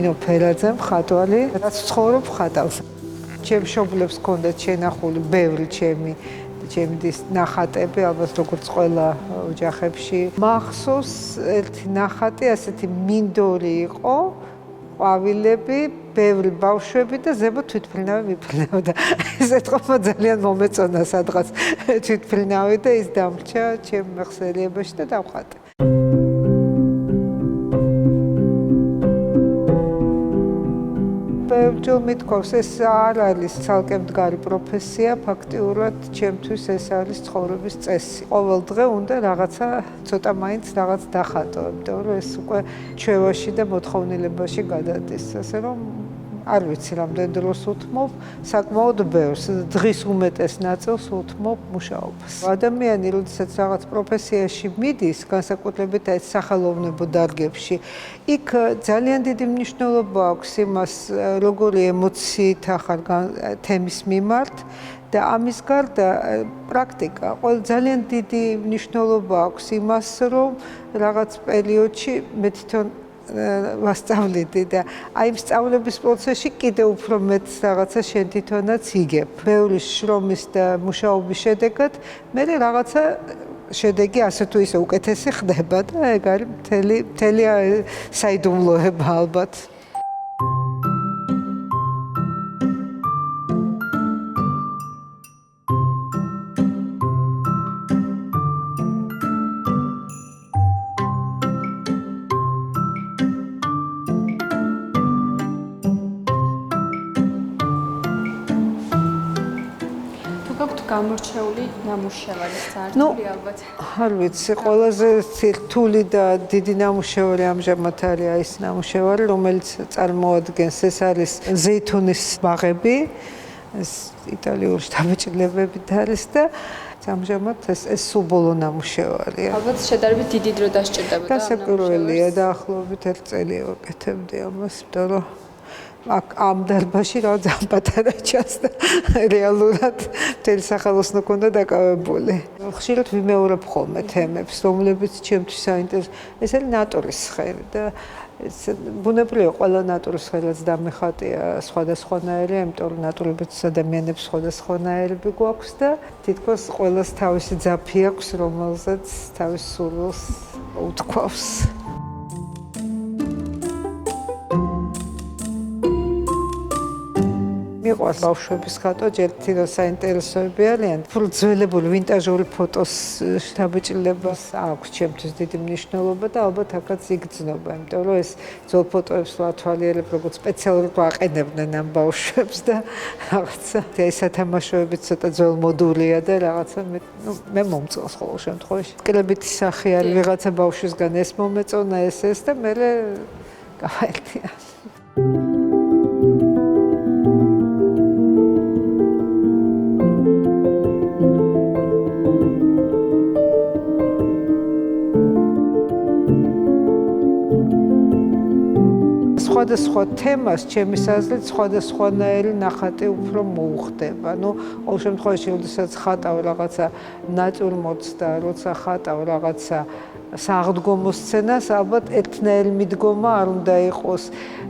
ნინო ფერაძე მხატვარი, რაც ცხოვრობ ხატავს. ჩემ მშობლებს ჰქონდათ შენახული ბევრი ჩემი ნახატები, ალბათ როგორც ყველა ოჯახებში. მახსოვს ერთი ნახატი, ასეთი მინდორი იყო, ყვავილები, ბევრი ბავშვები და ზემოთ თვითმფრინავი მიფრინავდა. ეს ეთქობა ძალიან მომეწონა სადღაც თვითმფრინავი და ის დამრჩა ჩემ მეხსიერებაში და დავხატე. ბევრჯერ მithქვავს, ეს არ არის ცალკე მდგარი პროფესია, ფაქტიურად ჩემთვის ეს არის ცხოვრების წესი. ყოველ დღე უნდა რაღაცა ცოტა მაინც რაღაც დახატო, იმიტომ რომ ეს უკვე ჩვევაში და მოთხოვნილებაში გადადის. ასე რომ არ ვიცი რამდენ დროს უთმობ, საკმაოდ ბევრს, დღის უმეტეს ნაწილს უთმობ მუშაობას. ადამიანი, როდესაც რაღაც პროფესიაში მიდის, განსაკუთრებით ეს სახელოვნებო დარგებში, იქ ძალიან დიდი მნიშვნელობა აქვს იმას, როგორი ემოციით ახარ თემის მიმართ და ამის გარდა პრაქტიკა. ძალიან დიდი მნიშვნელობა აქვს იმას, რომ რაღაც პერიოდში მე თვითონ ვასწავლიდი და აი იმ სწავლების პროცესში კიდევ უფრო მეტ რაღაცა შენ თვითონაც იგებ. ბევრი შრომის და მუშაობის შედეგად მე რაღაცა შედეგი ასე თუ ისე უკეთესი ხდება და ეგ არის მთელი საიდუმლოება ალბათ. გამორჩეული ნამუშევარი საერთოდ ალბათ. არ ვიცი, ყველაზე რთული და დიდი ნამუშევარი ამჟამად არის ეს ნამუშევარი, რომელიც წარმოადგენს, ეს არის ზეითუნის ბაღები, ეს იტალიური შთაბეჭდილებებით არის და ამჟამად ეს სულ ბოლო ნამუშევარია. ალბათ შედარებით დიდი დრო დასჭირდება და დასაკვირველია, დაახლოებით 1 წელი ვაკეთებდი ამას, იმიტომ რომ ამ დარბაზში რა ძალიან პატარა ჩანს და რეალურად მთელი სახელოსნო ქონდა დაკავებული. ხშირად ვიმეორებ ხოლმე თემებს, რომლებიც ჩემთვის საინტერესო. ეს არის ნატურის სხევი და ბუნებრივია ყველა ნატურის სხევილს დამეხატია სხვადასხვანაირი, იმიტომ რომ ნატურებიც ადამიანებს სხვადასხვანაირები გვაქვს და თითქოს ყველას თავისი ძაფი აქვს, რომელზეც თავის სურვილს უთქვავს. მიყვარს ბავშვების ხატვა, ჯერ თვითონ საინტერესოები არიან. ძველებული ვინტაჟური ფოტოს შთაბეჭდილებას აქვს ჩემთვის დიდი მნიშვნელობა და ალბათ აქაც იგრძნობა, იმიტომ რომ ეს ძველ ფოტოებს ვათვალიერებ, როგორც სპეციალურად ვაყენებდნენ ამ ბავშვებს და რაღაცა ეს სათამაშოებიც ცოტა ძველმოდულია და რაღაცა მე მომწონს ყოველ შემთხვევაში. კლებითი სახე არის ვიღაცა ბავშვისგან ეს მომეწონა ეს და მე გავაერთია. სხვადასხვა თემას ჩემის აზრით სხვადასხვანაირი ნახატი უფრო მოუხდება. ყოველ შემთხვევაში, როდესაც ხატავ რაღაცა ნატურმორტს და როცა ხატავ რაღაცა საღდგომო სცენას, ალბათ ერთნაირი მიდგომა არ უნდა იყოს.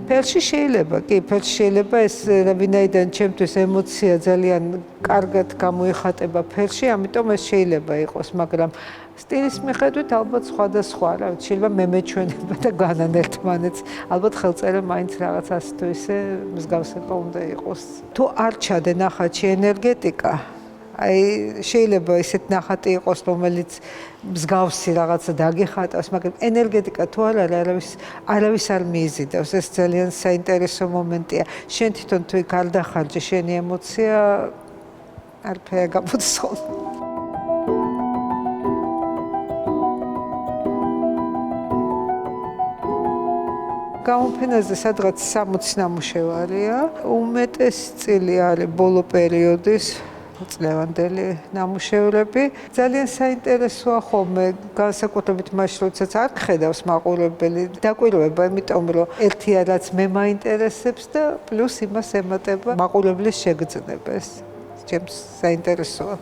ფერში შეიძლება, ეს ვინაიდან ჩემთვის ემოცია ძალიან კარგად გამოიხატება ფერში, ამიტომ ეს შეიძლება იყოს, მაგრამ სტილის მიხედვით ალბათ სხვადასხვა, შეიძლება მემეჩვენება და განან ერთმანეთს. ალბათ ხელწერა მაინც რაღაც ასე თუ ისე მსგავსება უნდა იყოს. თუ არ ჩადე ნახატში ენერგეტიკა, აი შეიძლება ისეთ ნახატი იყოს, რომელიც მსგავსი რაღაცა დაგიხატავს, მაგრამ ენერგეტიკა თუ არ არის, არავის არ მიიზიდავს. ეს ძალიან საინტერესო მომენტია. შენ თვითონ თუ იქ არ დახარჯე შენი ემოცია, არაფერი გამოდის ხოლმე. გამოფენაზე სადღაც 60 ნამუშევარია. უმეტესი წილი არის ბოლო პერიოდის წლევანდელი ნამუშევრები. ძალიან საინტერესოა ხოლმე, განსაკუთრებით მაშინ, როდესაც არ გხედავს მაყურებელი, დაკვირვება, იმიტომ რომ ერთია რაც მე მაინტერესებს და პლუს იმას ემატება მაყურებლის შეგრძნება. ეს ჩემს საინტერესოა.